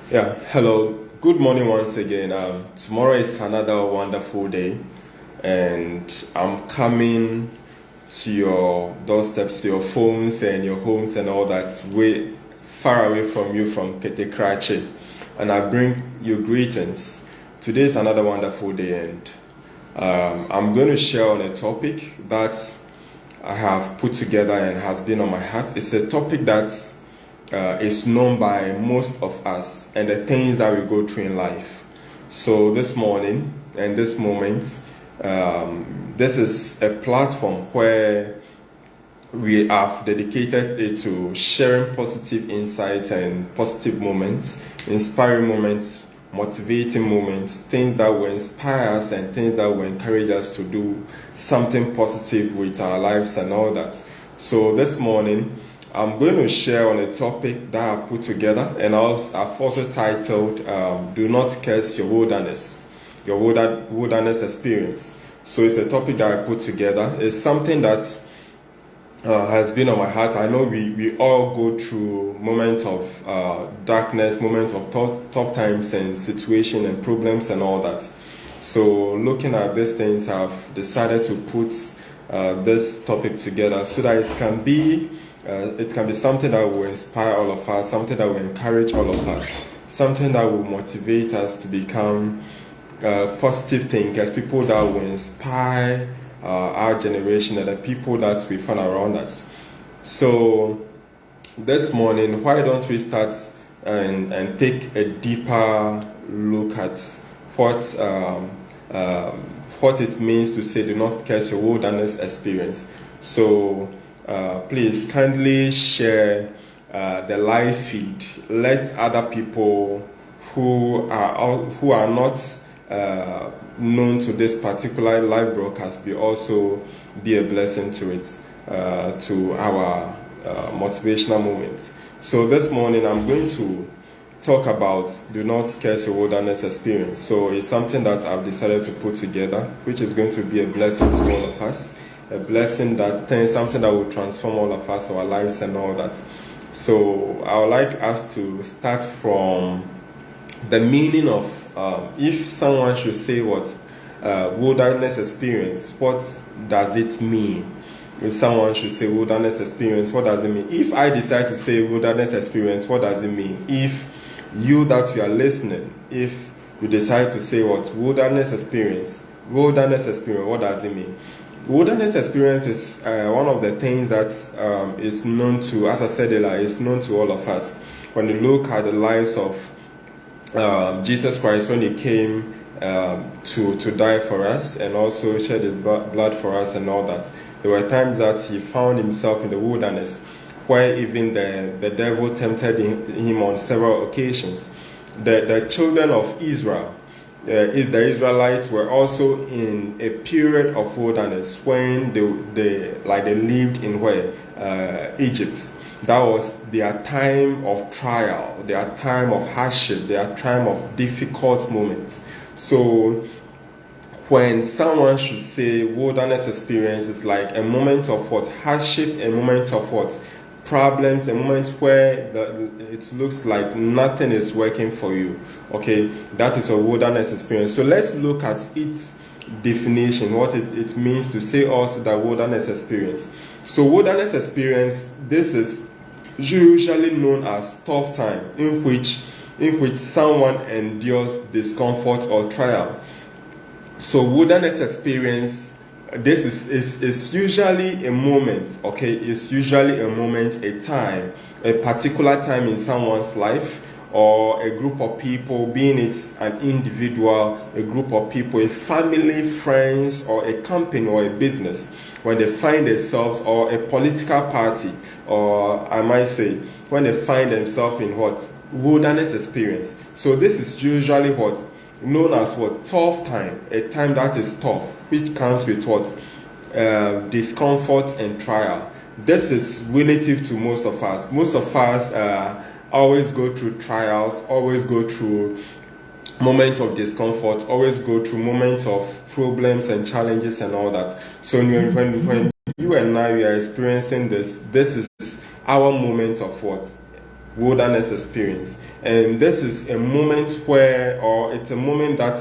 Yeah, hello. Good morning once again. Tomorrow is another wonderful day, and I'm coming to your doorsteps, to your phones and your homes and all that, way far away from you from Ketekrachi. And I bring you greetings. Today is another wonderful day, and I'm going to share on a topic that I have put together and has been on my heart. It's a topic that is known by most of us and the things that we go through in life. So this morning and this moment, this is a platform where we have dedicated it to sharing positive insights and positive moments, inspiring moments, motivating moments, things that will inspire us and things that will encourage us to do something positive with our lives and all that. So this morning, I'm going to share on a topic that I've put together, and I've also titled Do Not Curse Your Wilderness, Your Wilderness Experience. So it's a topic that I put together. It's something that has been on my heart. I know we all go through moments of darkness, moments of tough times and situation and problems and all that. So looking at these things, I've decided to put this topic together so that it can be something that will inspire all of us, something that will encourage all of us, something that will motivate us to become positive thinkers, people that will inspire our generation and the people that we find around us. So this morning, why don't we start and take a deeper look at what what it means to say do not curse your wilderness experience. So please kindly share the live feed. Let other people who are not known to this particular live broadcast be a blessing to it, to our motivational moments. So this morning I'm going to talk about do not curse your wilderness experience. So it's something that I've decided to put together, which is going to be a blessing to all of us, a blessing something that will transform all of us, our lives and all that. So I would like us to start from the meaning of if someone should say what wilderness experience, what does it mean? If someone should say wilderness experience, what does it mean? If I decide to say wilderness experience, what does it mean? If you that you are listening, if you decide to say what wilderness experience, what does it mean? Wilderness experience is one of the things that is known to, as I said earlier, is known to all of us. When you look at the lives of Jesus Christ, when he came to die for us and also shed his blood for us and all that, there were times that he found himself in the wilderness where even the devil tempted him on several occasions. The children of Israel, the Israelites, were also in a period of wilderness when they lived in Egypt. That was their time of trial, their time of hardship, their time of difficult moments. So when someone should say wilderness experience, is like a moment of what hardship, a moment of what problems, a moment where it looks like nothing is working for you. Okay, that is a wilderness experience. So let's look at its definition, what it means to say also that wilderness experience. So wilderness experience, this is usually known as tough time in which someone endures discomfort or trial. So wilderness experience, this is usually a moment, okay? It's usually a moment, a time, a particular time in someone's life, or a group of people, being it an individual, a group of people, a family, friends, or a company or a business, when they find themselves, or a political party, or I might say, when they find themselves in what? Wilderness experience. So this is usually what? Known as what? Tough time, a time that is tough, which comes with what? Discomfort and trial. This is relative to most of us. Most of us always go through trials, always go through moments of discomfort, always go through moments of problems and challenges and all that. So when you and I we are experiencing this is our moment of what? wilderness experience. And this is a moment where, or it's a moment that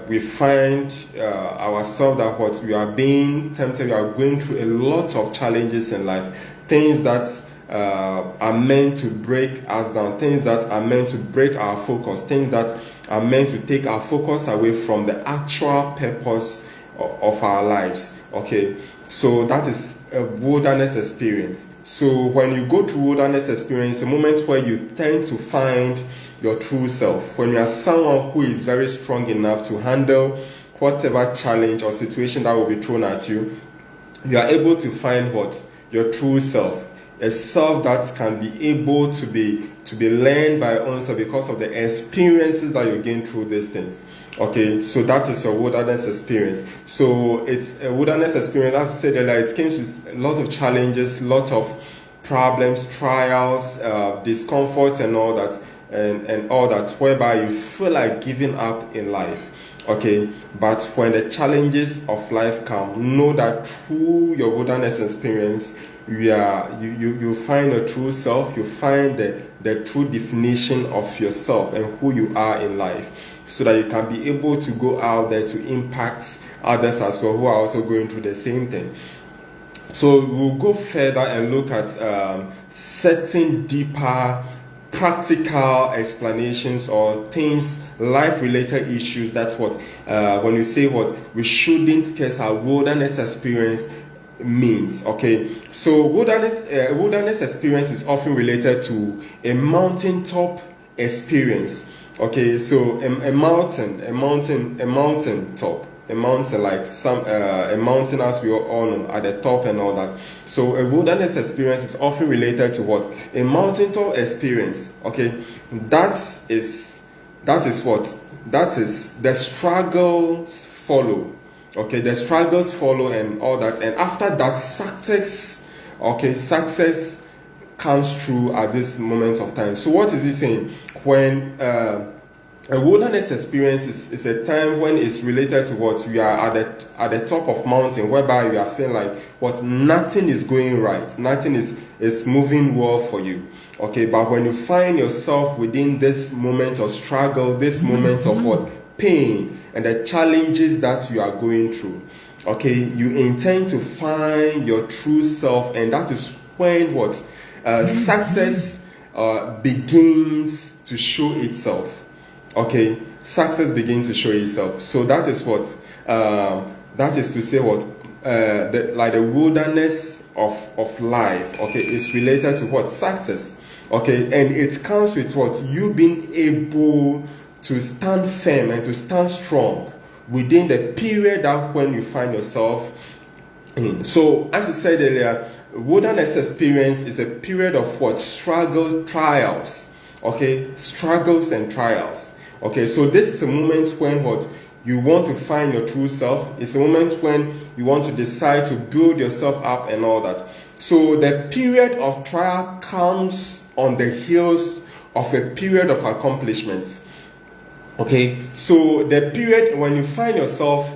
we find ourselves that what we are being tempted, we are going through a lot of challenges in life, things that are meant to break us down, things that are meant to break our focus, things that are meant to take our focus away from the actual purpose of our lives. Okay, so that is a wilderness experience. So when you go through wilderness experience, a moment where you tend to find your true self, when you are someone who is very strong enough to handle whatever challenge or situation that will be thrown at you, you are able to find what? Your true self. A self that can be able to be learned by your own self because of the experiences that you gain through these things. Okay, so that is your wilderness experience. So it's a wilderness experience, as I said earlier, it comes with a lot of challenges, lots of problems, trials, discomfort and all that, and all that, whereby you feel like giving up in life. Okay, but when the challenges of life come, know that through your wilderness experience, you find your true self, you find the true definition of yourself and who you are in life, so that you can be able to go out there to impact others as well who are also going through the same thing. So we'll go further and look at certain deeper practical explanations or things, life-related issues. That's what when we say what we shouldn't curse our wilderness experience means. Okay, so wilderness experience is often related to a mountaintop experience. Okay, so a mountain top. A mountain, like a mountain, as we all know, at the top and all that. So a wilderness experience is often related to what? A mountaintop experience. Okay, that is what? That is the struggles follow. Okay, the struggles follow and all that. And after that, success comes through at this moment of time. So what is he saying? When a wilderness experience is a time when it's related to what you are at the top of mountain, whereby you are feeling like what nothing is going right, nothing is moving well for you. Okay, but when you find yourself within this moment of struggle, this moment of what? Pain and the challenges that you are going through. Okay, you intend to find your true self, and that is when what? Success begins to show itself. Okay, success begins to show itself. So that is what, that is to say what, like the wilderness of life, okay, is related to what? Success. Okay, and it comes with what? You being able to stand firm and to stand strong within the period that when you find yourself in. So, as I said earlier, wilderness experience is a period of what? Struggle, trials. Okay, struggles and trials. Okay, so this is a moment when what? You want to find your true self. It's a moment when you want to decide to build yourself up and all that. So the period of trial comes on the heels of a period of accomplishments. Okay, so the period when you find yourself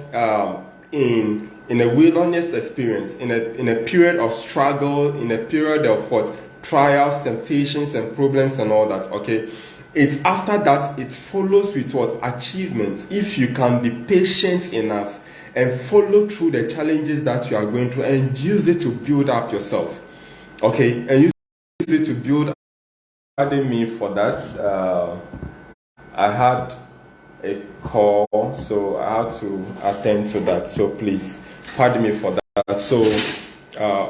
in a wilderness experience, in a period of struggle, in a period of what? Trials, temptations, and problems and all that. Okay, it's after that it follows with what? Achievements. If you can be patient enough and follow through the challenges that you are going through and use it to build up yourself. Okay, and use it to build up. Pardon me for that. I had a call, so I had to attend to that. So please pardon me for that. So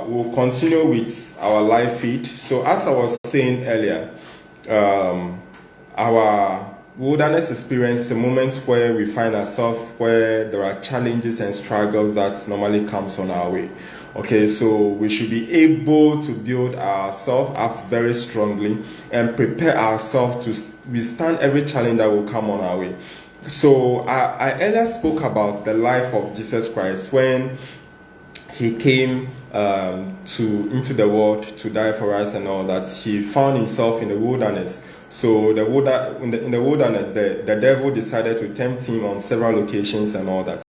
we'll continue with our live feed. So as I was saying earlier, our wilderness experience is a moment where we find ourselves where there are challenges and struggles that normally comes on our way. Okay, so we should be able to build ourselves up very strongly and prepare ourselves to withstand every challenge that will come on our way. So I earlier spoke about the life of Jesus Christ when he came into the world to die for us and all that. He found himself in the wilderness. So in the wilderness, the devil decided to tempt him on several occasions and all that.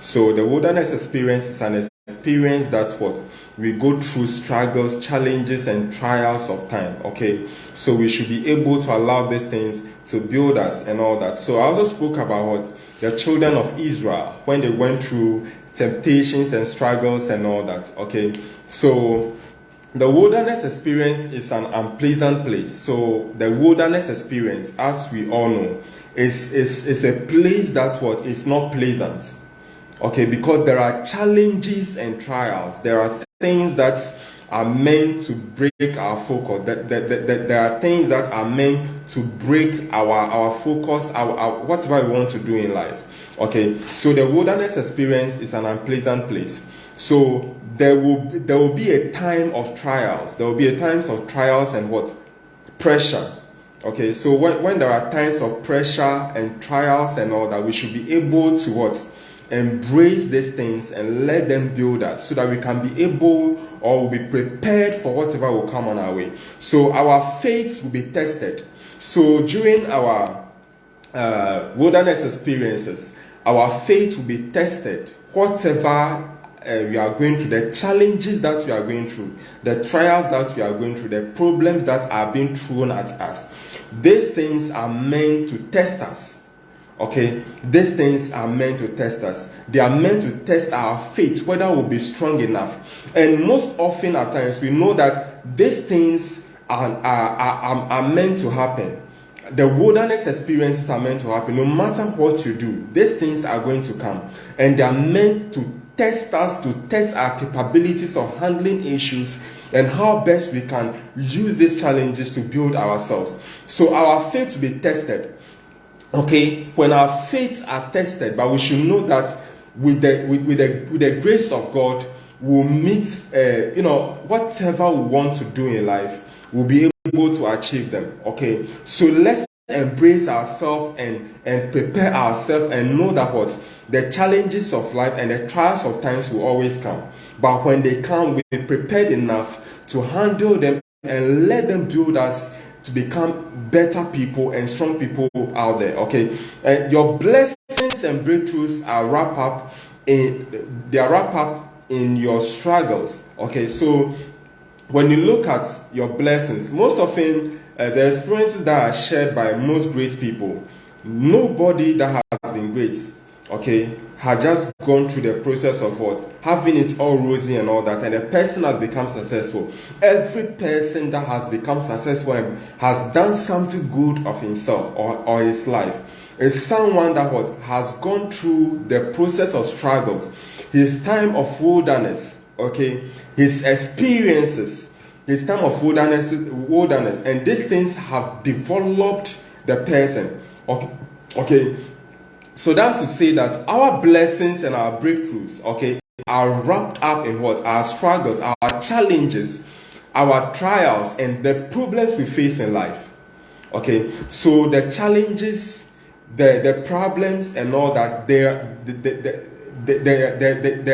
So the wilderness experience is an experience that what we go through struggles, challenges, and trials of time. Okay, so we should be able to allow these things to build us and all that. So I also spoke about what the children of Israel when they went through temptations and struggles and all that. Okay, so the wilderness experience is an unpleasant place. So the wilderness experience, as we all know, is a place that what is not pleasant. Okay, because there are challenges and trials. There are things that are meant to break our focus. There are things that are meant to break our focus, our whatever we want to do in life. Okay, so the wilderness experience is an unpleasant place. So there will be a time of trials. There will be a times of trials and what? Pressure. Okay, so when there are times of pressure and trials and all that, we should be able to what? Embrace these things and let them build us so that we can be able or be prepared for whatever will come on our way. So our faith will be tested. So during our wilderness experiences, our faith will be tested. Whatever we are going through, the challenges that we are going through, the trials that we are going through, the problems that are being thrown at us, these things are meant to test us. Okay, these things are meant to test us. They are meant to test our faith, whether we'll be strong enough. And most often at times, we know that these things are meant to happen. The wilderness experiences are meant to happen. No matter what you do, these things are going to come. And they are meant to test us, to test our capabilities of handling issues and how best we can use these challenges to build ourselves. So our faith will be tested. Okay, when our faiths are tested, but we should know that with the grace of God, we'll meet, whatever we want to do in life, we'll be able to achieve them. Okay, so let's embrace ourselves and prepare ourselves and know that what the challenges of life and the trials of times will always come. But when they come, we're prepared enough to handle them and let them build us to become better people and strong people out there. Okay, your blessings and breakthroughs are wrapped up in your struggles. Okay, so when you look at your blessings, most often the experiences that are shared by most great people, nobody that has been great, okay, had just gone through the process of what? Having it all rosy and all that, and a person has become successful. Every person that has become successful and has done something good of himself or his life is someone that what? Has gone through the process of struggles, his time of wilderness, okay, his experiences, his time of wilderness, and these things have developed the person. Okay. So that's to say that our blessings and our breakthroughs, okay, are wrapped up in what? Our struggles, our challenges, our trials, and the problems we face in life. Okay, so the challenges, the problems, and all that, there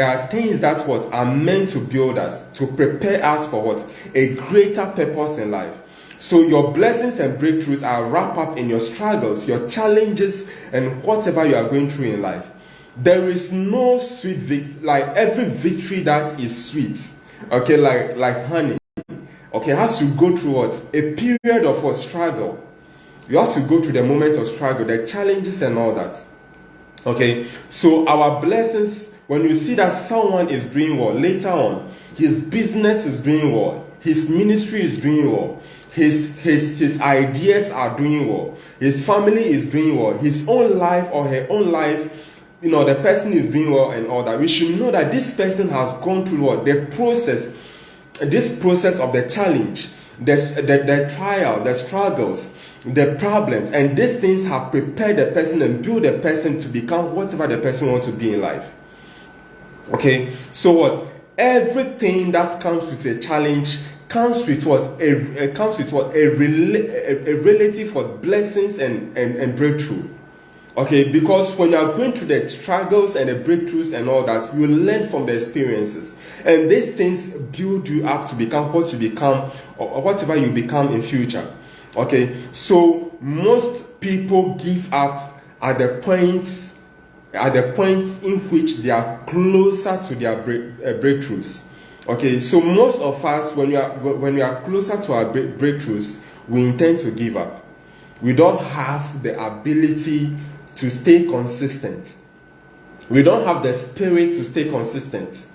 are things that what are meant to build us, to prepare us for what? A greater purpose in life. So your blessings and breakthroughs are wrapped up in your struggles, your challenges, and whatever you are going through in life. There is no sweet victory, like every victory that is sweet, okay, like honey, okay, has to go through what? A period of what? Struggle. You have to go through the moment of struggle, the challenges and all that. Okay, so our blessings, when you see that someone is doing well, later on, his business is doing well, his ministry is doing well, his ideas are doing well, his family is doing well, his own life or her own life, the person is doing well and all that, we should know that this person has gone through what? This process of the challenge, the trial, the struggles, the problems, and these things have prepared the person and built the person to become whatever the person wants to be in life. Okay, so what? Everything that comes with a challenge comes with what? A relative for blessings and breakthrough. Okay, because when you are going through the struggles and the breakthroughs and all that, you learn from the experiences, and these things build you up to become what you become or whatever you become in future. Okay, so most people give up at the point in which they are closer to their breakthroughs. Okay, so most of us, when we are closer to our breakthroughs, we intend to give up. We don't have the ability to stay consistent. We don't have the spirit to stay consistent.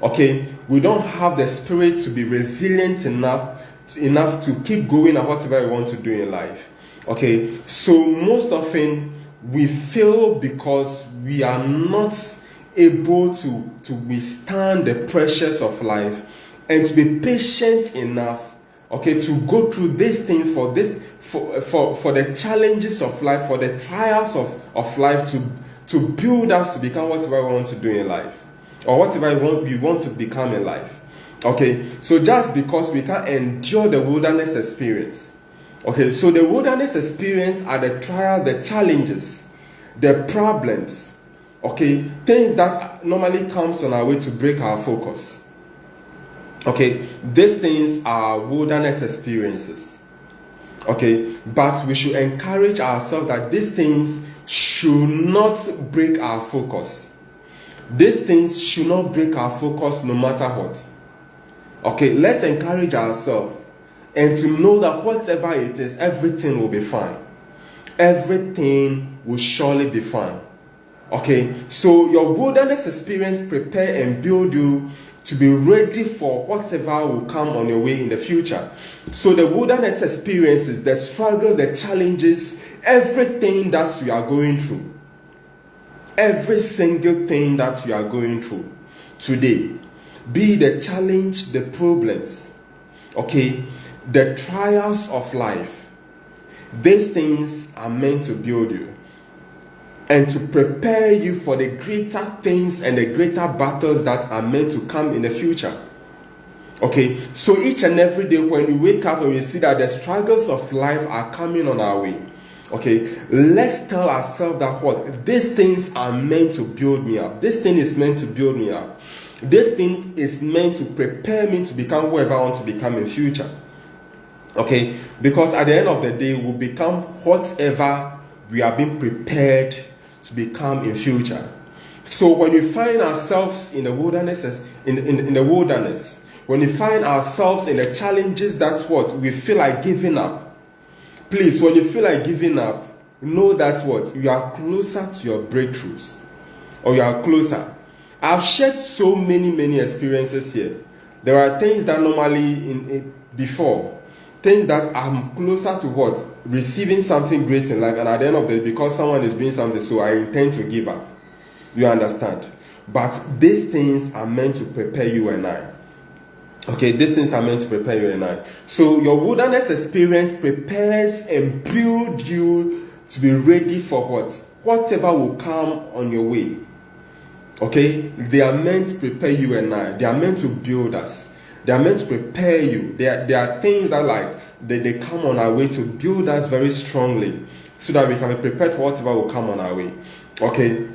Okay, we don't have the spirit to be resilient enough to keep going at whatever we want to do in life. Okay, so most often we fail because we are not able to withstand the pressures of life and to be patient enough, okay, to go through these things for the challenges of life, for the trials of life, to build us to become whatever we want to do in life, or whatever we want to become in life. Okay, so just because we can't endure the wilderness experience, okay, so the wilderness experience are the trials, the challenges, the problems, okay, things that normally comes on our way to break our focus. Okay, these things are wilderness experiences. Okay, but we should encourage ourselves that these things should not break our focus. These things should not break our focus no matter what. Okay, let's encourage ourselves and to know that whatever it is, everything will be fine. Everything will surely be fine. Okay, so your wilderness experience prepare and build you to be ready for whatever will come on your way in the future. So the wilderness experiences, the struggles, the challenges, everything that you are going through, every single thing that you are going through today, be the challenge, the problems, okay, the trials of life, these things are meant to build you and to prepare you for the greater things and the greater battles that are meant to come in the future. Okay, so each and every day when you wake up and we see that the struggles of life are coming on our way, okay, let's tell ourselves that what? These things are meant to build me up. This thing is meant to build me up. This thing is meant to prepare me to become whoever I want to become in future. Okay, because at the end of the day, we'll become whatever we are being prepared to become in future. So when we find ourselves in the wilderness, in the wilderness, when we find ourselves in the challenges, that's what we feel like giving up. Please, when you feel like giving up, know that what you are closer to your breakthroughs, or you are closer. I've shared so many experiences here. There are things that normally before. Things that I'm closer to what? Receiving something great in life, and at the end of the day, because someone is doing something, so I intend to give up. You understand? But these things are meant to prepare you and I. Okay, these things are meant to prepare you and I. So your wilderness experience prepares and builds you to be ready for what? Whatever will come on your way. Okay? They are meant to prepare you and I. They are meant to build us. They are meant to prepare you. There are things that they come on our way to build us very strongly so that we can be prepared for whatever will come on our way. Okay?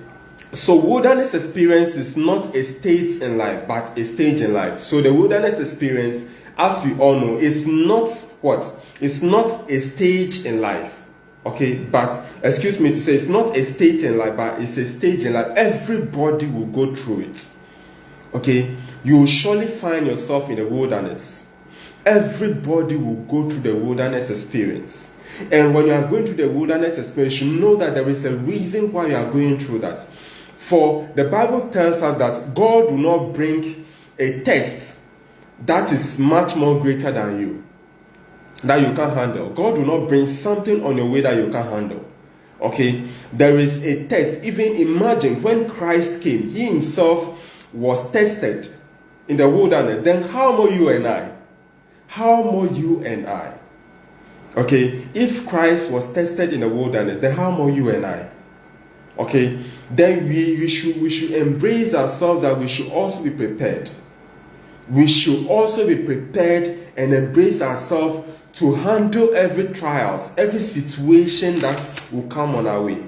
So wilderness experience is not a state in life, but a stage in life. So the wilderness experience, as we all know, is not what? It's not a stage in life. Okay? But, excuse me to say, it's not a state in life, but it's a stage in life. Everybody will go through it. Okay, you will surely find yourself in the wilderness. Everybody will go through the wilderness experience. And when you are going through the wilderness experience, you know that there is a reason why you are going through that. For the Bible tells us that God will not bring a test that is much more greater than you, that you can't handle. God will not bring something on your way that you can't handle. Okay, there is a test. Even imagine when Christ came, he himself was tested in the wilderness. Then how more you and I? How more you and I? Okay, if Christ was tested in the wilderness, then how more you and I? Okay, then we should embrace ourselves that we should also be prepared. We should also be prepared and embrace ourselves to handle every trials, every situation that will come on our way.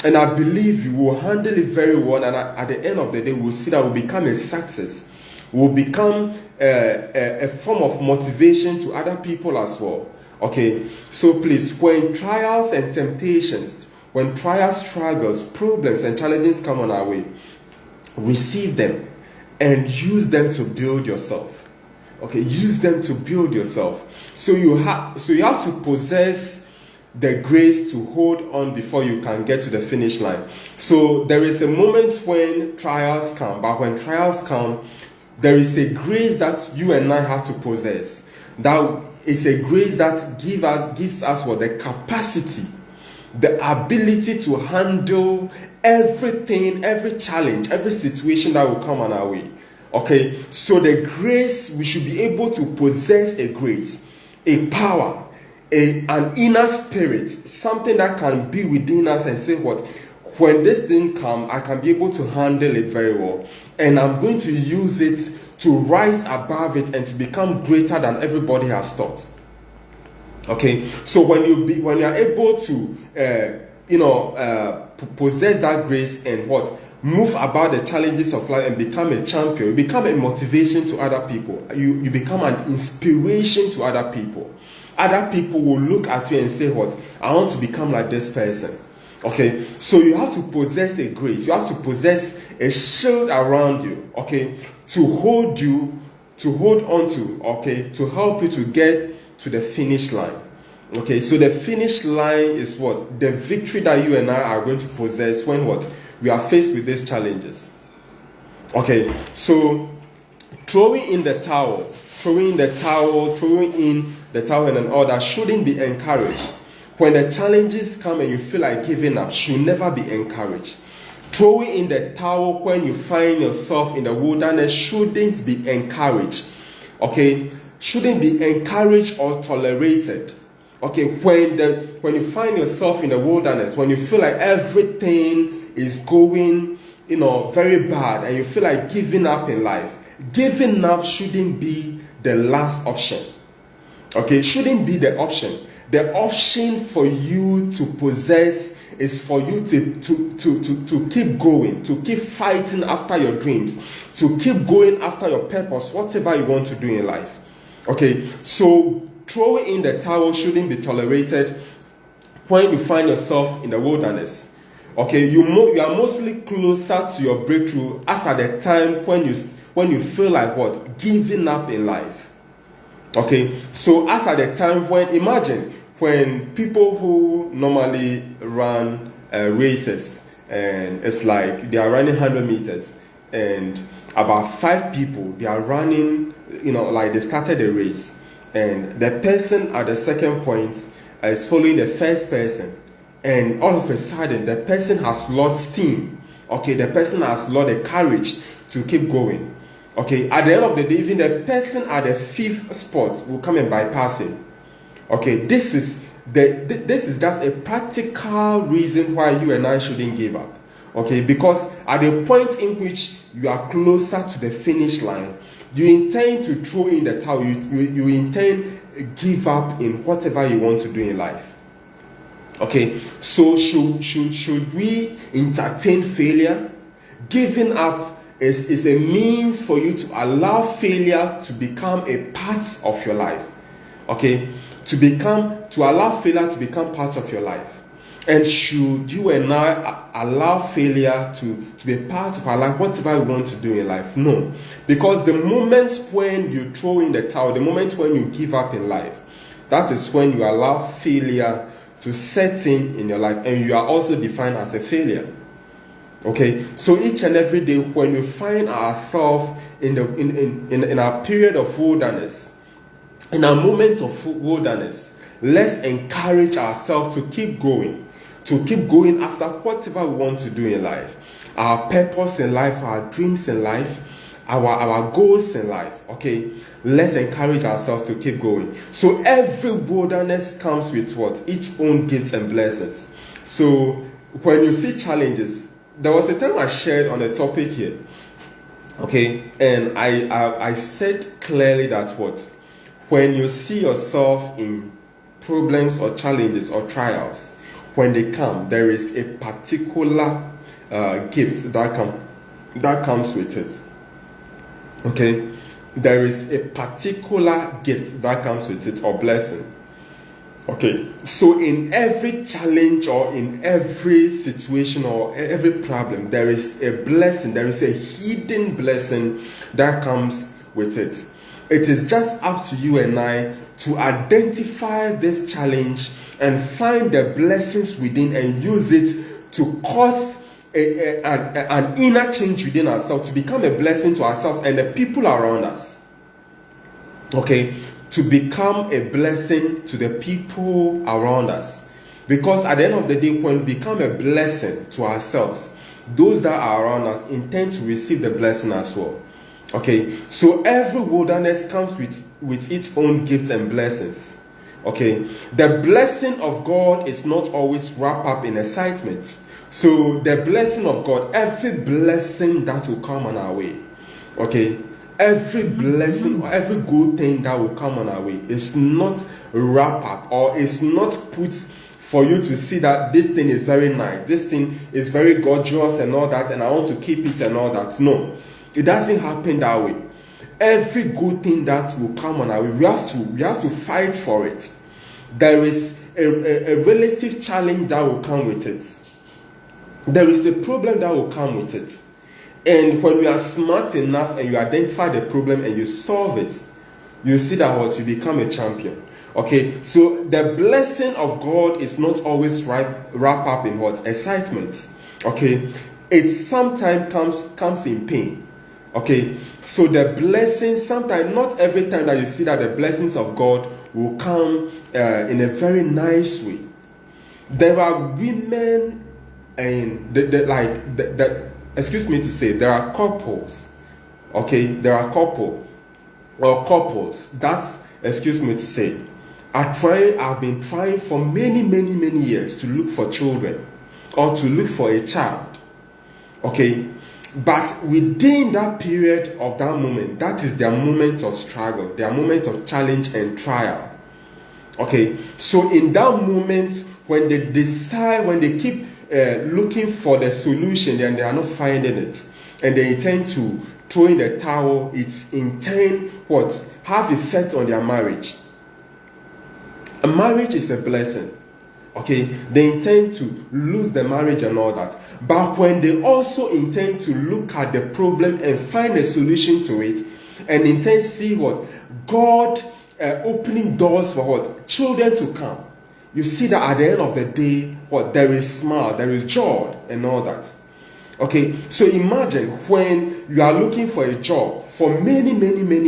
And I believe you will handle it very well, and at the end of the day, we'll see that we'll become a success. We'll become a form of motivation to other people as well. Okay, so please, when trials and temptations, when trials, struggles, problems, and challenges come on our way, receive them and use them to build yourself. Okay, use them to build yourself. So you have to possess the grace to hold on before you can get to the finish line. So there is a moment when trials come, but when trials come, there is a grace that you and I have to possess. That is a grace that gives us what? The capacity, the ability to handle everything, every challenge, every situation that will come on our way. Okay, so the grace, we should be able to possess a grace, a power, an inner spirit, something that can be within us and say what? When this thing comes, I can be able to handle it very well. And I'm going to use it to rise above it and to become greater than everybody has thought. Okay, so when you are able to possess that grace and what? Move about the challenges of life and become a champion, you become a motivation to other people. You become an inspiration to other people. Other people will look at you and say, what? I want to become like this person. Okay, so you have to possess a grace. You have to possess a shield around you, okay, to hold on to, okay, to help you to get to the finish line. Okay, so the finish line is what? The victory that you and I are going to possess when what? We are faced with these challenges. Okay, so throwing in the towel and all that shouldn't be encouraged. When the challenges come and you feel like giving up, should never be encouraged. Throwing in the towel when you find yourself in the wilderness shouldn't be encouraged. Okay, shouldn't be encouraged or tolerated. Okay, when you find yourself in the wilderness, when you feel like everything is going, very bad, and you feel like giving up in life, giving up shouldn't be the last option. Okay, shouldn't be the option. The option for you to possess is for you to keep going, to keep fighting after your dreams, to keep going after your purpose, whatever you want to do in life. Okay, so throwing in the towel shouldn't be tolerated when you find yourself in the wilderness. Okay, you are mostly closer to your breakthrough as at the time when you feel like what? Giving up in life. Okay, so as at the time imagine when people who normally run races, and it's like they are running 100 meters, and about 5 people, they are running, like they started a race, and the person at the second point is following the first person, and all of a sudden the person has lost steam. Okay, the person has lost the courage to keep going. Okay, at the end of the day, even the person at the 5th spot will come and bypass him. Okay, this is just a practical reason why you and I shouldn't give up. Okay, because at the point in which you are closer to the finish line, you intend to throw in the towel. You intend give up in whatever you want to do in life. Okay, so should we entertain failure? Giving up is a means for you to allow failure to become a part of your life. Okay, to allow failure to become part of your life. And should you and I allow failure to be part of our life, whatever we want to do in life? No, because the moment when you throw in the towel, the moment when you give up in life, that is when you allow failure to set in your life, and you are also defined as a failure. Okay, so each and every day when we find ourselves in our period of wilderness, in our moments of wilderness, let's encourage ourselves to keep going after whatever we want to do in life, our purpose in life, our dreams in life, our goals in life. Okay, let's encourage ourselves to keep going. So every wilderness comes with what? Its own gifts and blessings. So when you see challenges, there was a time I shared on a topic here, okay, and I said clearly that what? When you see yourself in problems or challenges or trials, when they come, there is a particular gift that comes with it. Okay, there is a particular gift that comes with it, or blessing. Okay, so in every challenge or in every situation or every problem, there is a blessing, there is a hidden blessing that comes with it. It is just up to you and I to identify this challenge and find the blessings within and use it to cause an inner change within ourselves, to become a blessing to ourselves and the people around us. Okay, to become a blessing to the people around us. Because at the end of the day, when we become a blessing to ourselves, those that are around us intend to receive the blessing as well. Okay, so every wilderness comes with its own gifts and blessings. Okay, the blessing of God is not always wrapped up in excitement. So the blessing of God, every blessing that will come on our way, okay, every blessing or every good thing that will come on our way is not wrapped up or is not put for you to see that this thing is very nice, this thing is very gorgeous and all that, and I want to keep it and all that. No, it doesn't happen that way. Every good thing that will come on our way, we have to fight for it. There is a relative challenge that will come with it. There is a problem that will come with it. And when you are smart enough and you identify the problem and you solve it, you see that what you become a champion. Okay, so the blessing of God is not always wrapped up in what? Excitement. Okay, it sometimes comes in pain. Okay, so the blessings, sometimes, not every time that you see that the blessings of God will come in a very nice way. There are women and excuse me to say, there are couples, okay, there are couples that, excuse me to say, have been trying for many years to look for children or to look for a child, okay, but within that period of that moment, that is their moments of struggle, their moments of challenge and trial, okay, so in that moment, when they decide, when they keep looking for the solution and they are not finding it, and they intend to throw in the towel, it's intend what have effect on their marriage. A marriage is a blessing, okay, they intend to lose the marriage and all that, but when they also intend to look at the problem and find a solution to it, and intend to see what God opening doors for what children to come, you see that at the end of the day, what there is smile, there is joy and all that. Okay, so imagine when you are looking for a job for many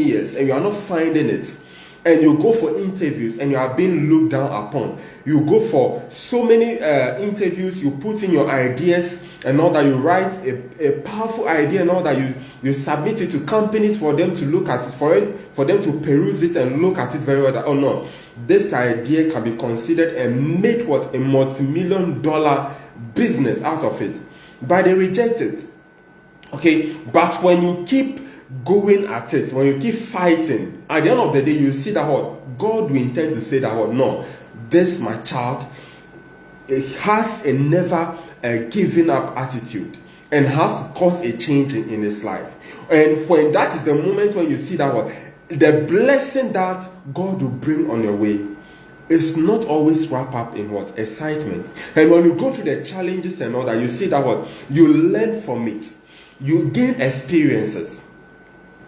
years and you are not finding it, and you go for interviews and you are being looked down upon. You go for so many interviews, you put in your ideas and all that, you write a powerful idea and all that, you submit it to companies for them to look at it, for them to peruse it and look at it very well, that, oh no, this idea can be considered and made what a multi-million-dollar business out of it, but they reject it. Okay, but when you keep going at it, when you keep fighting, at the end of the day, you see that what God will intend to say that what no, this my child, it has a never giving up attitude and have to cause a change in his life. And when that is the moment when you see that what the blessing that God will bring on your way is not always wrapped up in what excitement. And when you go through the challenges and all that, you see that what you learn from it, you gain experiences.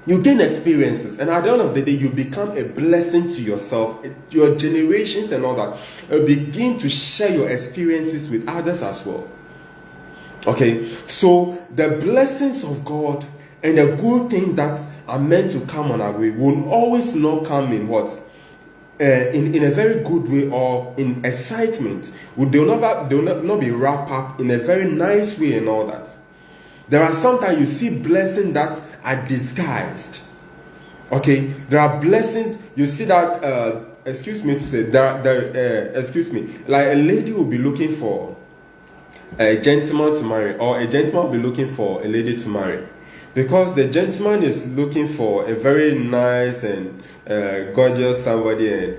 You gain experiences, and at the end of the day, you become a blessing to yourself, your generations, and all that. You begin to share your experiences with others as well. Okay, so the blessings of God and the good things that are meant to come on our way will always not come in what? In a very good way or in excitement. They'll not be wrapped up in a very nice way and all that. There are sometimes you see blessings that are disguised. Okay, there are blessings you see that. Excuse me to say excuse me. Like a lady will be looking for a gentleman to marry, or a gentleman will be looking for a lady to marry, because the gentleman is looking for a very nice and gorgeous somebody, and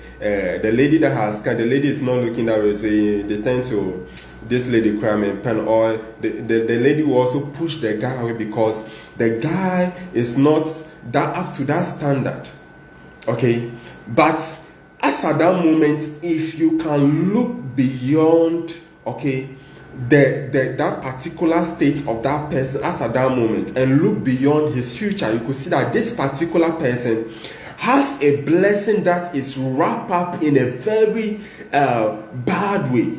the lady is not looking that way, so they tend to. This lady cram and pen, or the lady will also push the guy away because the guy is not that up to that standard. Okay, but as at that moment, if you can look beyond, okay, that particular state of that person as at that moment, and look beyond his future, you could see that this particular person has a blessing that is wrapped up in a very bad way.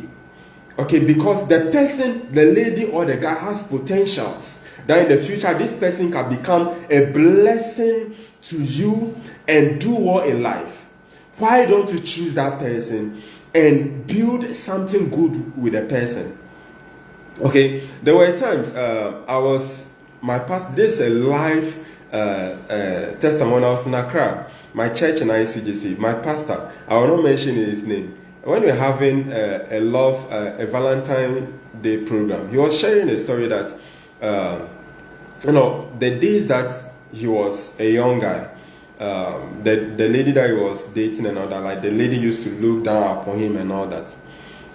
Okay, because the person, the lady or the guy, has potentials that in the future this person can become a blessing to you and do well in life. Why don't you choose that person and build something good with the person? Okay, there were times my pastor, this is a live testimony. I was in Accra, my church in ICGC. My pastor, I will not mention his name. When we were having a Valentine Day program, he was sharing a story that, the days that he was a young guy, the lady that he was dating and all that, like the lady used to look down upon him and all that.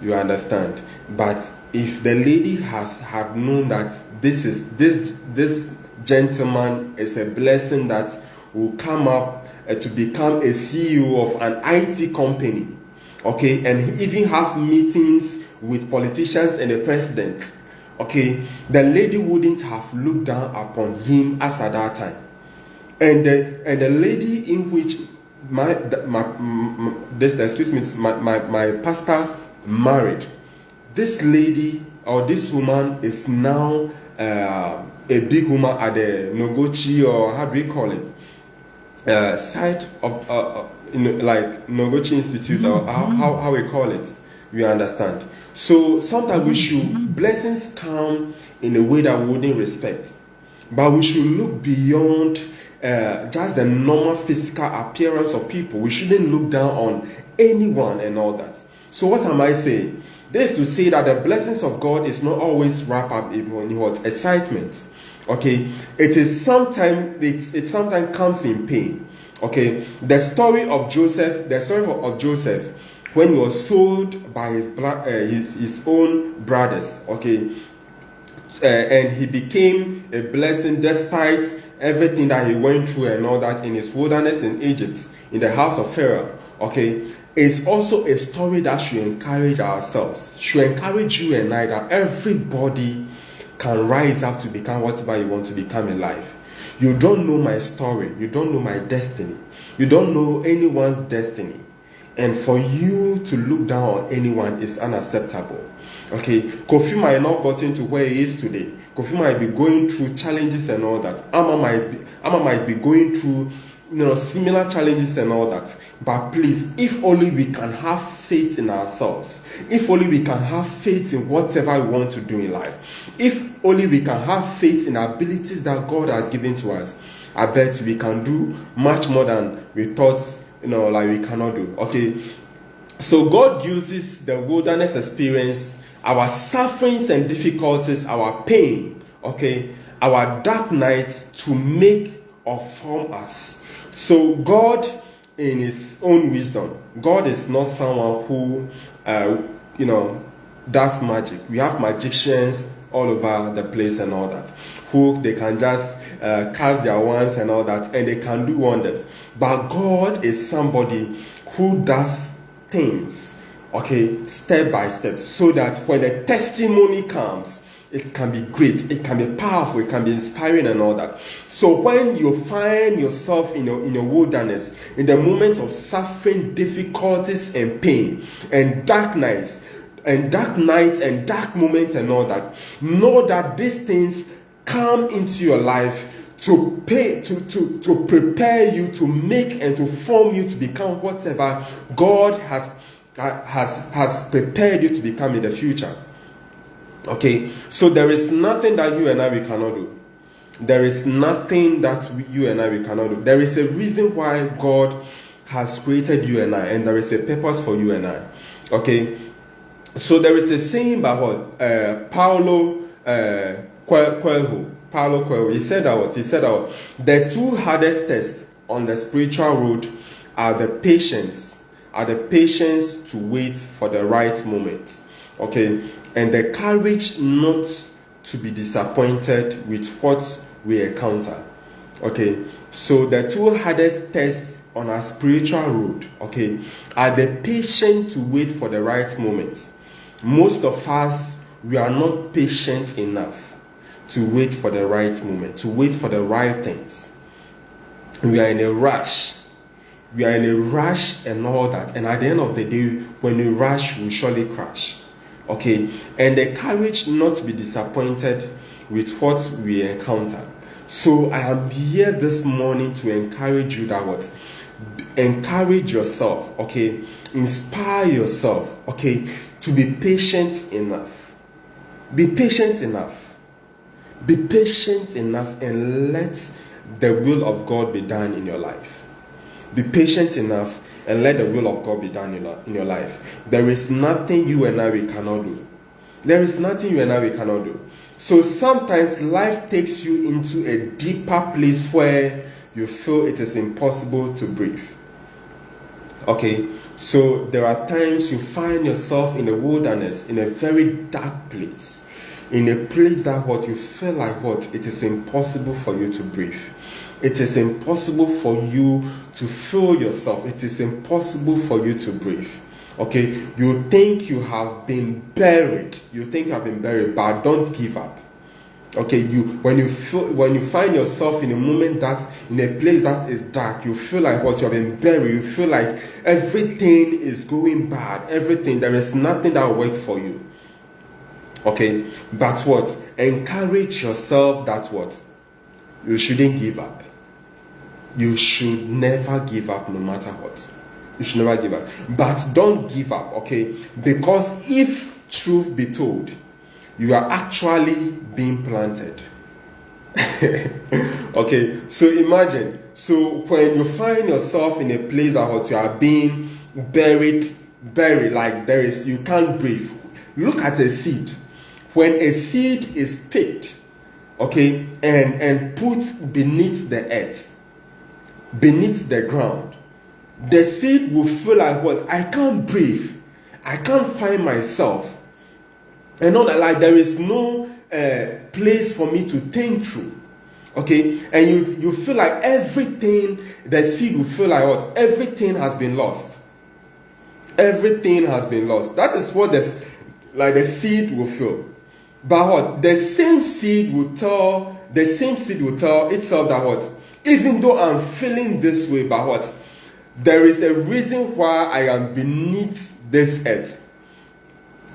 You understand? But if the lady had known that this gentleman is a blessing that will come up to become a CEO of an IT company, okay, and even have meetings with politicians and the president, okay, the lady wouldn't have looked down upon him as at that time. And the lady in which my pastor married, this lady or this woman is now a big woman at the Noguchi, or how do we call it, site of like Noguchi Institute, or how we call it. You understand? So sometimes we should, blessings come in a way that we wouldn't respect, but we should look beyond just the normal physical appearance of people. We shouldn't look down on anyone and all that. So what am I saying? This is to say that the blessings of God is not always wrapped up in what excitement. Okay, it sometimes comes in pain. Okay, the story of Joseph, when he was sold by his own brothers. Okay, and he became a blessing despite everything that he went through and all that in his wilderness in Egypt, in the house of Pharaoh. Okay, it's also a story that should encourage ourselves, should encourage you and I, that everybody can rise up to become whatever you want to become in life. You don't know my story, you don't know my destiny, you don't know anyone's destiny, and for you to look down on anyone is unacceptable. Okay, Kofi might not gotten to where he is today. Kofi might be going through challenges and all that. Amma might be going through similar challenges and all that. But please, if only we can have faith in ourselves, if only we can have faith in whatever we want to do in life, if only we can have faith in abilities that God has given to us, I bet we can do much more than we thought, like we cannot do. Okay, so God uses the wilderness experience, our sufferings and difficulties, our pain, okay, our dark nights, to make or form us. So God, in his own wisdom, God is not someone who does magic. We have magicians all over the place and all that, who they can just cast their wands and all that, and they can do wonders. But God is somebody who does things, okay, step by step, so that when the testimony comes, it can be great, it can be powerful, it can be inspiring and all that. So when you find yourself in your wilderness, in the moments of suffering, difficulties and pain, and dark nights and dark moments and all that, know that these things come into your life to prepare you, to make and to form you to become whatever God has prepared you to become in the future. Okay, so there is nothing that you and I we cannot do. There is nothing that you and I we cannot do. There is a reason why God has created you and I, and there is a purpose for you and I. Okay, so there is a saying by Paulo Coelho. He said that the two hardest tests on the spiritual road are the patience to wait for the right moment. Okay, and the courage not to be disappointed with what we encounter. Okay, so the two hardest tests on our spiritual road, okay, are the patient to wait for the right moment. Most of us, we are not patient enough to wait for the right moment, to wait for the right things. We are in a rush. We are in a rush and all that. And at the end of the day, when we rush, we surely crash. Okay? And the courage not to be disappointed with what we encounter. So I am here this morning to encourage you that what? Encourage yourself, okay? Inspire yourself, okay? To be patient enough. Be patient enough. Be patient enough and let the will of God be done in your life. Be patient enough and let the will of God be done in your life. There is nothing you and I we cannot do. There is nothing you and I we cannot do. So sometimes life takes you into a deeper place where you feel it is impossible to breathe. Okay, so there are times you find yourself in the wilderness, in a very dark place, in a place that what you feel like what it is impossible for you to breathe. It is impossible for you to feel yourself. It is impossible for you to breathe. Okay, you think you have been buried. You think you have been buried, but don't give up. Okay, when you find yourself in a moment that in a place that is dark, you feel like what you have been buried. You feel like everything is going bad. Everything, there is nothing that will work for you. Okay, but what? Encourage yourself that what? You shouldn't give up. You should never give up no matter what. You should never give up. But don't give up, okay? Because if truth be told, you are actually being planted. Okay, so imagine. So when you find yourself in a place that what you are being buried, like there is, you can't breathe. Look at a seed. When a seed is picked, okay, and put beneath the earth, beneath the ground, the seed will feel like what? I can't breathe. I can't find myself. And all that, like there is no place for me to think through. Okay? And you feel like everything, the seed will feel like what? Everything has been lost. Everything has been lost. That is what the seed will feel. But what? The same seed will tell itself that what? Even though I'm feeling this way, but what? There is a reason why I am beneath this earth.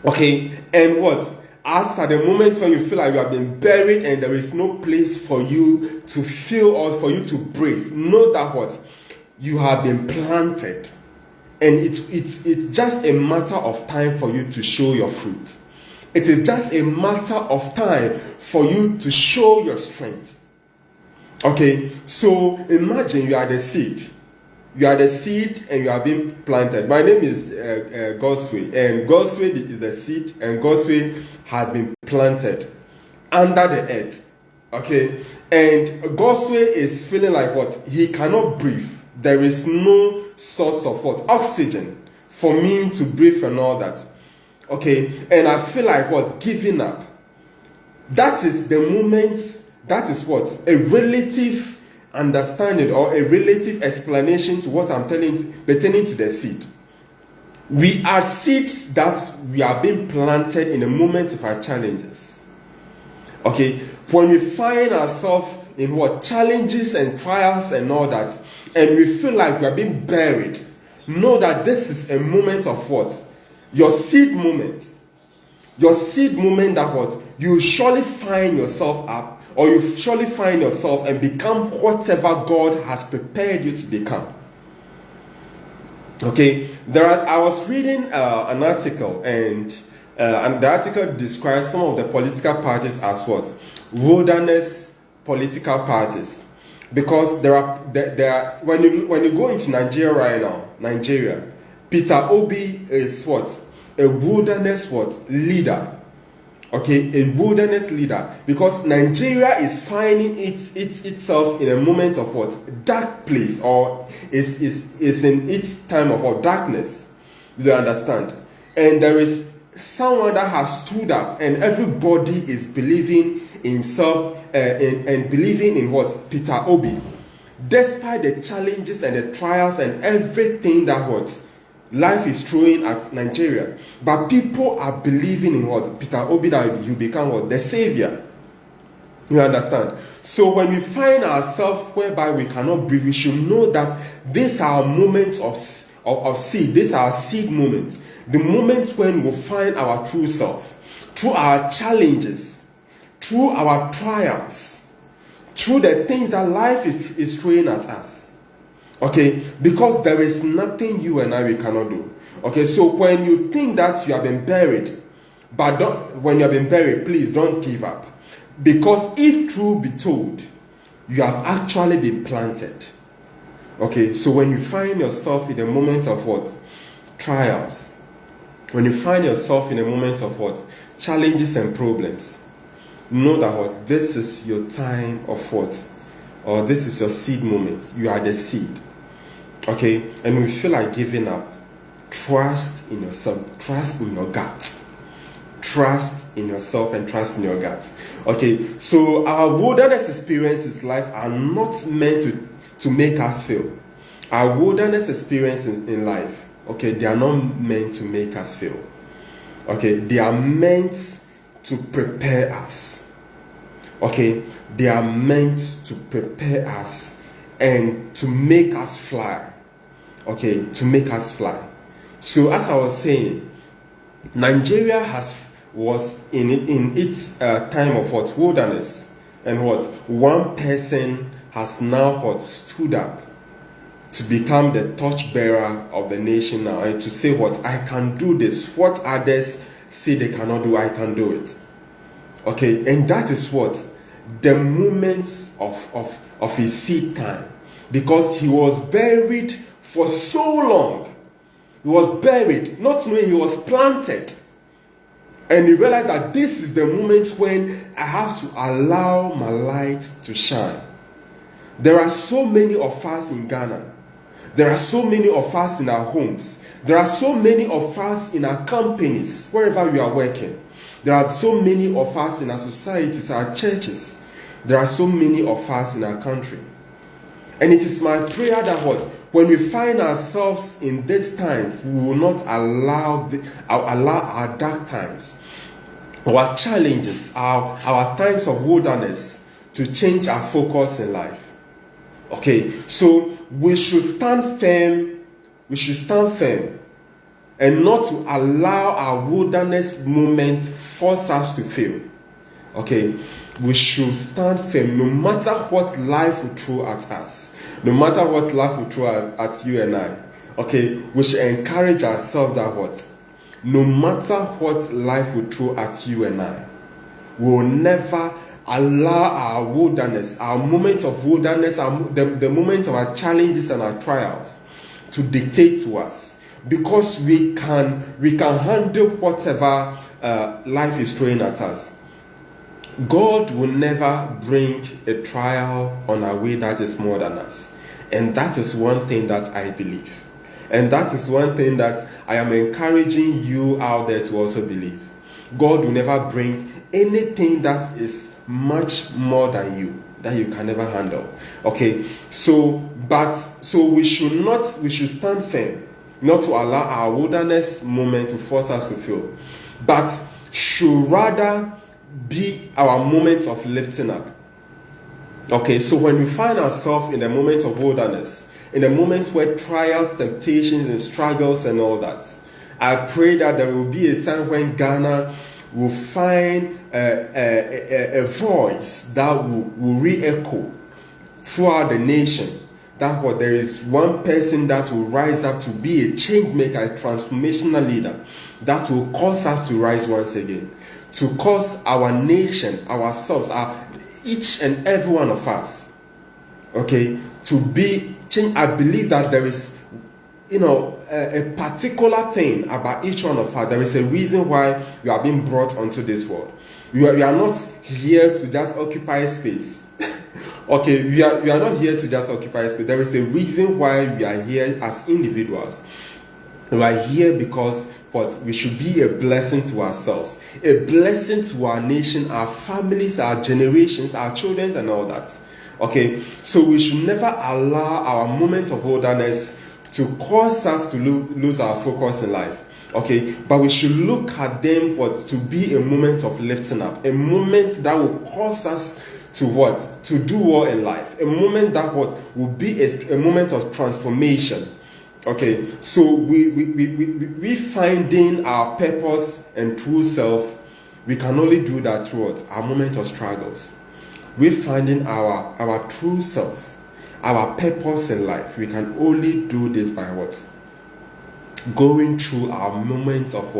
Okay? And what? As at the moment when you feel like you have been buried and there is no place for you to feel or for you to breathe, know that what? You have been planted. And it's just a matter of time for you to show your fruit. It is just a matter of time for you to show your strength. Okay, so imagine you are the seed. You are the seed and you are being planted. My name is Godsway, and Godsway is the seed, and Godsway has been planted under the earth. Okay, and Godsway is feeling like what? He cannot breathe. There is no source of what? Oxygen for me to breathe and all that. Okay, and I feel like what? Giving up. That is the moment, that is what? A relative understanding or a relative explanation to what I'm pertaining to the seed. We are seeds that we are being planted in a moment of our challenges. Okay, when we find ourselves in what? Challenges and trials and all that, and we feel like we are being buried, know that this is a moment of what? Your seed moment. Your seed moment that what? You surely find yourself up, or you surely find yourself and become whatever God has prepared you to become. Okay, I was reading an article, and the article describes some of the political parties as what? Wilderness political parties. Because there are when you go into Nigeria right now, Nigeria, Peter Obi is what? A wilderness what? Leader. Okay, a wilderness leader. Because Nigeria is finding itself in a moment of what? Dark place, or is in its time of what? Darkness. You understand? And there is someone that has stood up, and everybody is believing in himself and believing in what? Peter Obi. despite the challenges and the trials and everything that what life is throwing at Nigeria, but people are believing in what Peter Obi, that you become what the savior. You understand? So when we find ourselves whereby we cannot breathe, we should know that these are moments of seed. These are seed moments. The moments when we find our true self, through our challenges, through our trials, through the things that life is throwing at us. Okay? Because there is nothing you and I we cannot do. Okay? So when you think that you have been buried, but when you have been buried, please don't give up. Because if truth be told, you have actually been planted. Okay, so when you find yourself in a moment of what? Trials. When you find yourself in a moment of what? Challenges and problems. Know that what? This is your time of what? Or this is your seed moment. You are the seed. Okay, and when you feel like giving up, trust in yourself. Trust in your gut. Trust in yourself and trust in your guts. Okay, so our wilderness experiences in life are not meant to make us fail. Our wilderness experiences in life, okay, they are not meant to make us fail. Okay, they are meant to prepare us. Okay, they are meant to prepare us and to make us fly. Okay, to make us fly. So as I was saying, Nigeria was in its time of what? Wilderness. And what? One person has now what? Stood up to become the torchbearer of the nation now, and to say what? I can do this. What others say they cannot do, I can do it. Okay, and that is what? The moments of his seed time. Because he was buried for so long. He was buried, not knowing he was planted. And he realized that this is the moment when I have to allow my light to shine. There are so many of us in Ghana. There are so many of us in our homes. There are so many of us in our companies, wherever we are working. There are so many of us in our societies, our churches. There are so many of us in our country. And it is my prayer that what? When we find ourselves in this time, we will not allow our dark times, our challenges, our times of wilderness to change our focus in life. Okay, so we should stand firm. We should stand firm and not to allow our wilderness moment force us to fail. Okay, we should stand firm no matter what life will throw at us. No matter what life will throw at you and I. Okay, we should encourage ourselves that what? No matter what life will throw at you and I, we will never allow our wilderness, our moment of wilderness, the moment of our challenges and our trials to dictate to us. Because we can handle whatever life is throwing at us. God will never bring a trial on our way that is more than us. And that is one thing that I believe. And that is one thing that I am encouraging you out there to also believe. God will never bring anything that is much more than you, that you can never handle. Okay, so we should stand firm, not to allow our wilderness moment to force us to fail, but should rather be our moment of lifting up. Okay, so when we find ourselves in a moment of wilderness, in a moment where trials, temptations, and struggles and all that, I pray that there will be a time when Ghana will find a voice that will re-echo throughout the nation. That what there is one person that will rise up to be a change maker, a transformational leader, that will cause us to rise once again, to cause our nation, ourselves, each and every one of us, okay, to be changed. I believe that there is, a particular thing about each one of us. There is a reason why you are being brought onto this world. You are not here to just occupy space. Okay, we are not here to just occupy space. There is a reason why we are here as individuals. We are here because we should be a blessing to ourselves, a blessing to our nation, our families, our generations, our children, and all that. Okay, so we should never allow our moments of wilderness to cause us to lose our focus in life. Okay, but we should look at them to be a moment of lifting up, a moment that will cause us to do well in life, a moment that will be a moment of transformation. Okay, so we finding our purpose and true self, we can only do that through our moment of struggles. We finding our true self, our purpose in life. We can only do this by going through our moments of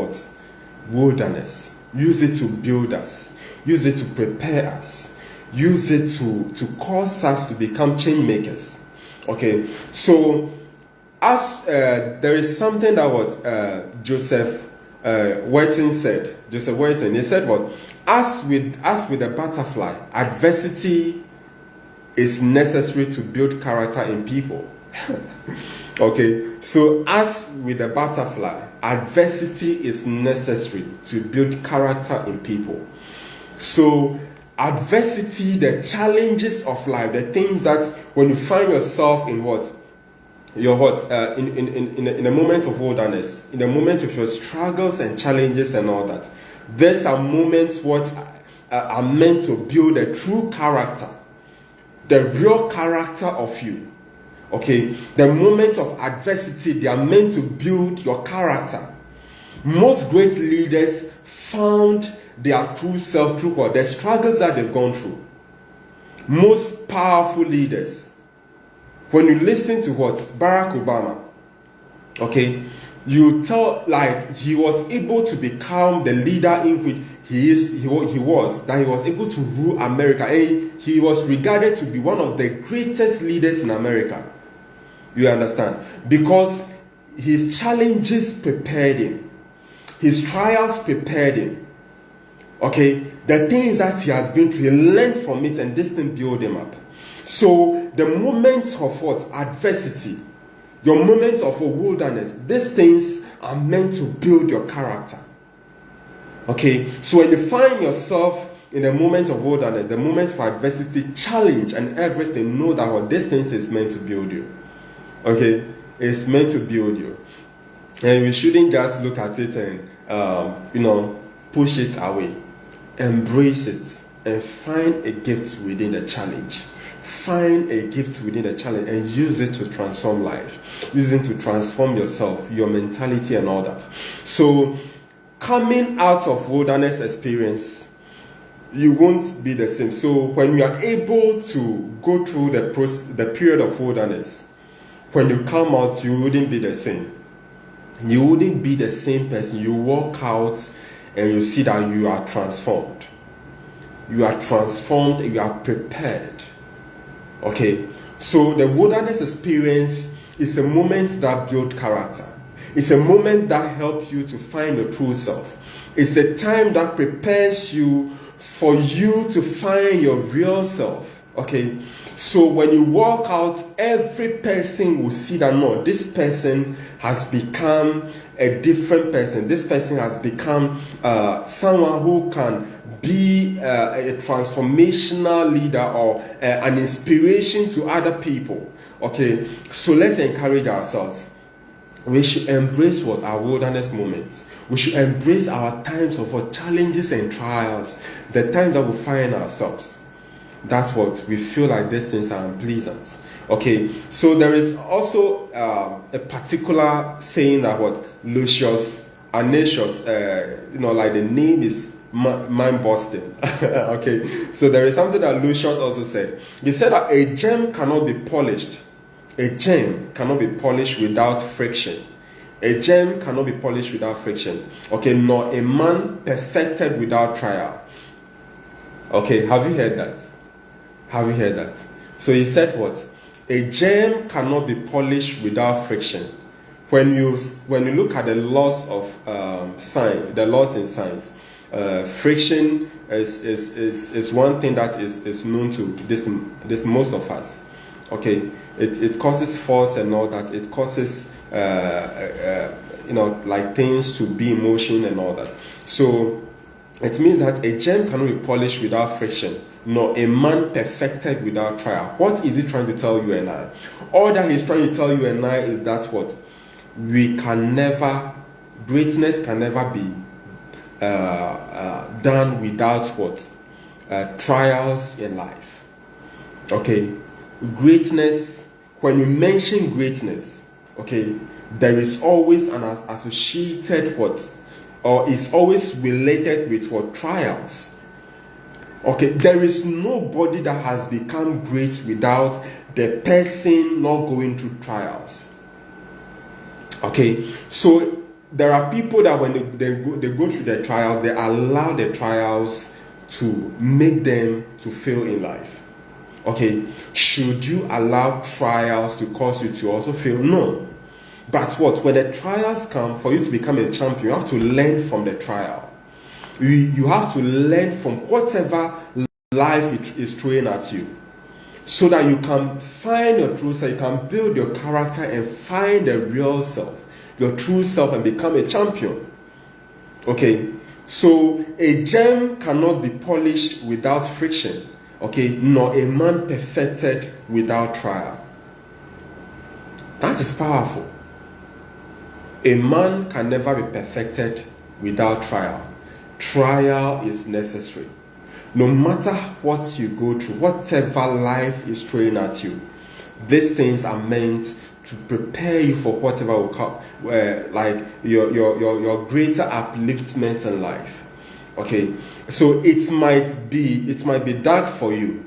wilderness. Use it to build us. Use it to prepare us. Use it to cause us to become change makers. Okay, so as there is something that Joseph Whiting said. Joseph Whiting, he said as with a butterfly, adversity is necessary to build character in people. Okay, so as with a butterfly, adversity is necessary to build character in people. So adversity, the challenges of life, the things that when you find yourself in in a moment of wilderness, in a moment of your struggles and challenges and all that, these are moments are meant to build a true character, the real character of you. Okay, the moments of adversity, they are meant to build your character. Most great leaders found their true self through the struggles that they've gone through. Most powerful leaders, when you listen to Barack Obama, okay, you tell he was able to become the leader in which he was able to rule America, and he was regarded to be one of the greatest leaders in America. You understand? Because his challenges prepared him. His trials prepared him. Okay? The things that he has been through, he learned from it, and this thing built him up. So the moments of adversity, your moments of wilderness, these things are meant to build your character. Okay? So when you find yourself in a moment of wilderness, the moment of adversity, challenge and everything, know that these things is meant to build you. Okay? It's meant to build you. And we shouldn't just look at it and, push it away. Embrace it and find a gift within the challenge. Find a gift within the challenge and use it to transform life. Use it to transform yourself, your mentality and all that. So, coming out of wilderness experience, you won't be the same. So, when you are able to go through the period of wilderness, when you come out, you wouldn't be the same. You wouldn't be the same person. You walk out and you see that you are transformed. You are transformed, you are prepared. Okay? So the wilderness experience is a moment that builds character. It's a moment that helps you to find your true self. It's a time that prepares you for you to find your real self. Okay? So when you walk out, every person will see that no, this person has become a different person. This person has become someone who can be a transformational leader or an inspiration to other people. Okay, so let's encourage ourselves. We should embrace our wilderness moments. We should embrace our times of challenges and trials, the time that we find ourselves. That's what we feel like these things are unpleasant. Okay, so there is also a particular saying that Lucius Annacius, the name is mind-busting. Okay, so there is something that Lucius also said. He said that a gem cannot be polished. A gem cannot be polished without friction. A gem cannot be polished without friction. Okay, nor a man perfected without trial. Okay, have you heard that? Have you heard that? So he said a gem cannot be polished without friction. When you look at the laws of science, the laws in science, friction is one thing that is known to this most of us. Okay, it causes force and all that. It causes things to be in motion and all that. So It means that a gem cannot be polished without friction, nor a man perfected without trial. What is he trying to tell you and I? All that he's trying to tell you and I is that what? Greatness can never be done without what? Trials in life. Okay? Greatness, when you mention greatness, okay, there is always an associated what? Or is always related with what? Trials. Okay, there is nobody that has become great without the person not going through trials. Okay, so there are people that when they go through the trials, they allow the trials to make them to fail in life. Okay, should you allow trials to cause you to also fail? No. But what? When the trials come, for you to become a champion, you have to learn from the trial. You have to learn from whatever life is throwing at you, so that you can find your true self, you can build your character and find the real self, your true self, and become a champion. Okay, so a gem cannot be polished without friction, okay, nor a man perfected without trial. That is powerful. A man can never be perfected without trial. Trial is necessary. No matter what you go through, whatever life is throwing at you, these things are meant to prepare you for whatever will come, like your greater upliftment in life. Okay, so it might be dark for you.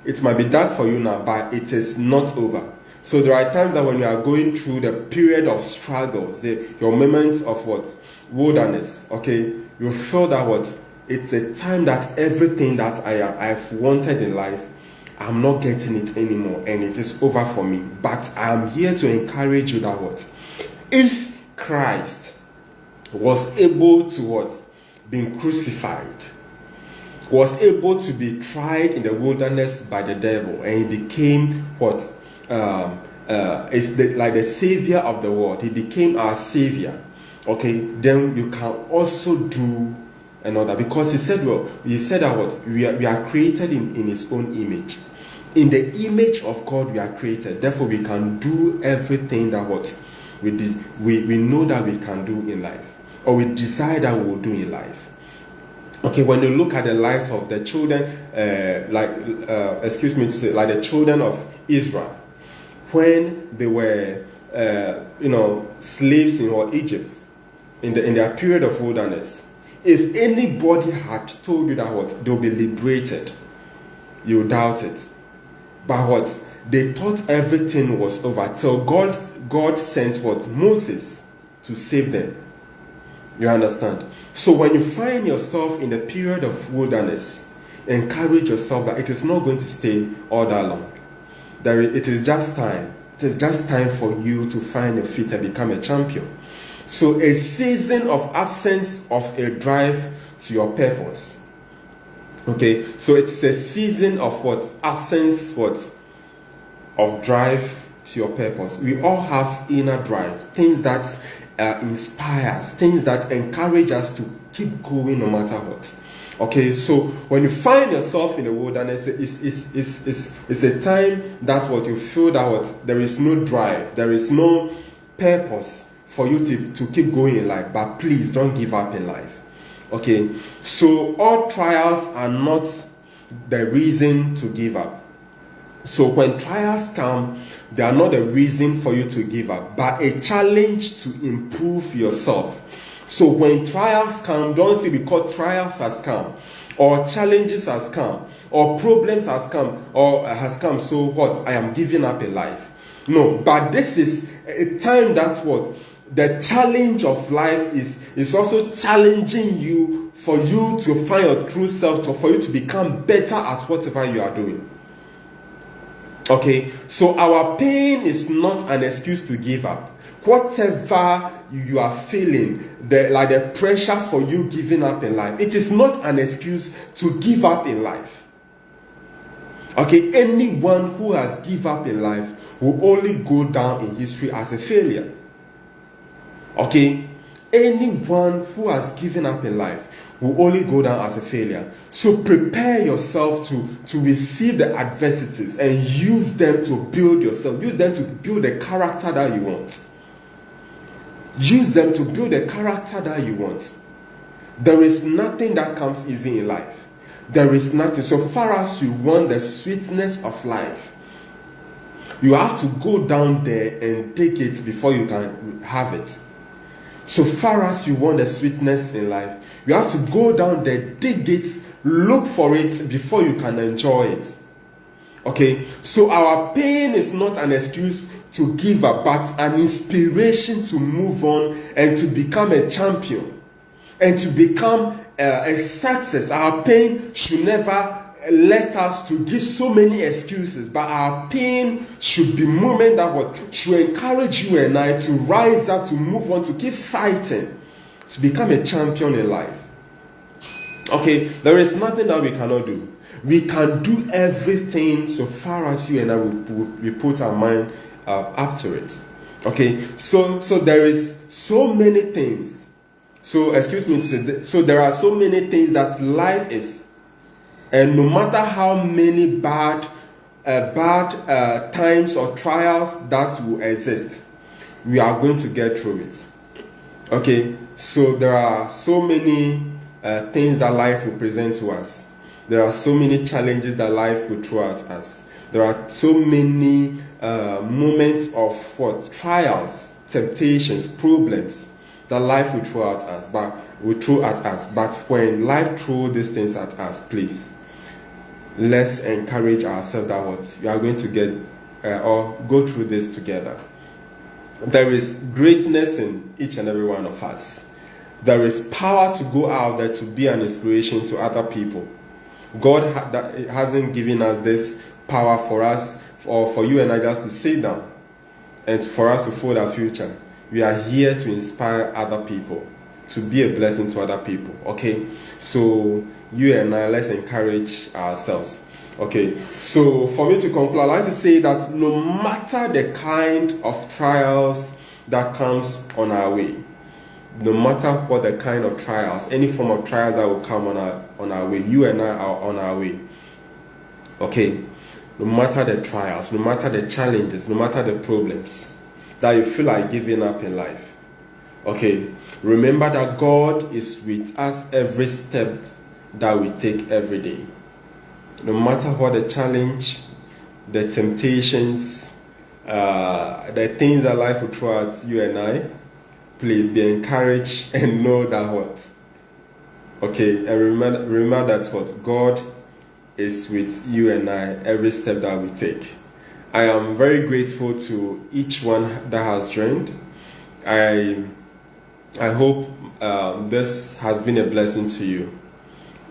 It might be dark for you now, but it is not over. So there are times that when you are going through the period of struggles, your moments of what? Wilderness, okay, you feel that what? It's a time that everything that I've wanted in life, I'm not getting it anymore, and it is over for me. But I'm here to encourage you that what? If Christ was able to what? Being crucified, was able to be tried in the wilderness by the devil, and he became what? Like the savior of the world. He became our savior. Okay, then you can also do another, because he said that what? We are created in his own image. In the image of God we are created. Therefore we can do everything that what we know that we can do in life, or we desire that we will do in life. Okay, when you look at the lives of the children, like the children of Israel, when they were, slaves in Egypt, in their period of wilderness, if anybody had told you that what? They'll be liberated, you doubt it. But what? They thought everything was over till God sent what? Moses to save them. You understand? So when you find yourself in the period of wilderness, encourage yourself that it is not going to stay all that long. It is just time. It is just time for you to find your feet and become a champion. So a season of absence of a drive to your purpose. Okay, so it's a season of what? Absence what? Of drive to your purpose. We all have inner drive, things that inspires, things that encourage us to keep going no matter what. Okay, so when you find yourself in the wilderness, it's a time that what you feel that what there is no drive, there is no purpose for you to keep going in life. But please don't give up in life. Okay, so all trials are not the reason to give up. So when trials come, they are not a reason for you to give up, but a challenge to improve yourself. So when trials come, don't say because trials has come, or challenges has come, or problems has come, so what? I am giving up in life. No, but this is a time that what? The challenge of life is also challenging you, for you to find your true self, for you to become better at whatever you are doing. Okay, so our pain is not an excuse to give up. Whatever you are feeling, the pressure for you giving up in life, it is not an excuse to give up in life. Okay, anyone who has given up in life will only go down in history as a failure. Okay, anyone who has given up in life will only go down as a failure. So prepare yourself to receive the adversities and use them to build yourself. Use them to build the character that you want. Use them to build the character that you want. There is nothing that comes easy in life. There is nothing. So far as you want the sweetness of life, you have to go down there and take it before you can have it. So far as you want the sweetness in life, you have to go down there, dig it, look for it before you can enjoy it. Okay, so our pain is not an excuse to give up, but an inspiration to move on and to become a champion and to become a success. Our pain should never let us to give so many excuses, but our pain should be movement that should encourage you and I to rise up, to move on, to keep fighting, to become a champion in life. Okay, there is nothing that we cannot do. We can do everything so far as you and I we put our mind up to it. Okay, so there is so many things. So excuse me to say, so there are so many things that life is. And no matter how many bad times or trials that will exist, we are going to get through it. Okay, so there are so many things that life will present to us. There are so many challenges that life will throw at us. There are so many moments of trials, temptations, problems that life will throw at us. But when life throws these things at us, please, let's encourage ourselves that we are going to get or go through this together. There is greatness in each and every one of us. There is power to go out there to be an inspiration to other people. God hasn't given us this power for us, or for you and I just to sit down and for us to fold our future. We are here to inspire other people, to be a blessing to other people. Okay, so you and I, let's encourage ourselves. Okay, so for me to conclude, I'd like to say that no matter the kind of trials that comes on our way, no matter what the kind of trials, any form of trials that will come on our way, you and I are on our way. Okay, no matter the trials, no matter the challenges, no matter the problems that you feel like giving up in life. Okay, remember that God is with us every step that we take every day. No matter what the challenge, the temptations, the things that life will throw at you and I, please be encouraged and know that okay, and remember that God is with you and I every step that we take. I am very grateful to each one that has joined. I hope this has been a blessing to you.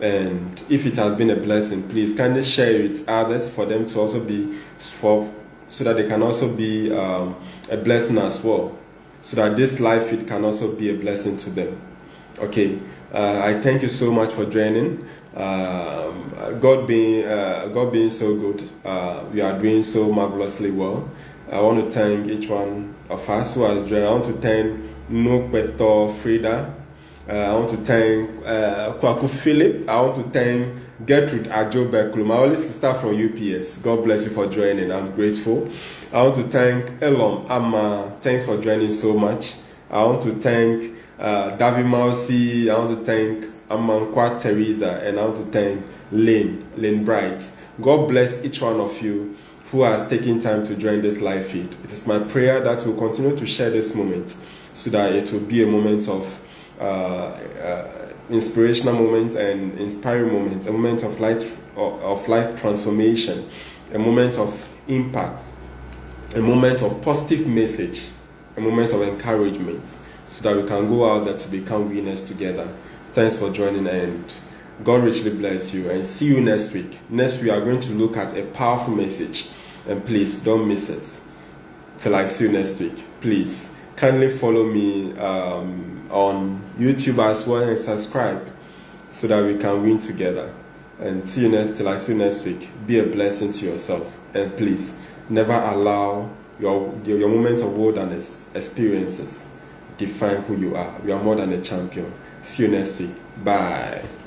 And if it has been a blessing, please kindly share it with others for them to also so that they can also be a blessing as well. So that this life it can also be a blessing to them. Okay, I thank you so much for joining. God being so good, we are doing so marvelously well. I want to thank each one of us who has joined. I want to thank Nukbeto Frida. I want to thank Kwaku Philip. I want to thank Gertrude Ajobeklum, my only sister from UPS. God bless you for joining. I'm grateful. I want to thank Elom Amma. Thanks for joining so much. I want to thank Davi Mausi. I want to thank Amankwa Teresa. And I want to thank Lynn Bright. God bless each one of you who has taken time to join this live feed. It is my prayer that we'll continue to share this moment so that it will be a moment of inspirational moments and inspiring moments, a moment of life transformation, a moment of impact, a moment of positive message, a moment of encouragement, so that we can go out there to become winners together. Thanks for joining, and God richly bless you, and see you next week. Next week we are going to look at a powerful message, and please don't miss it. Till I see you next week, please kindly follow me on YouTube as well and subscribe so that we can win together. And till I see you next week. Be a blessing to yourself, and please never allow your moments of wilderness experiences define who you are. You are more than a champion. See you next week. Bye.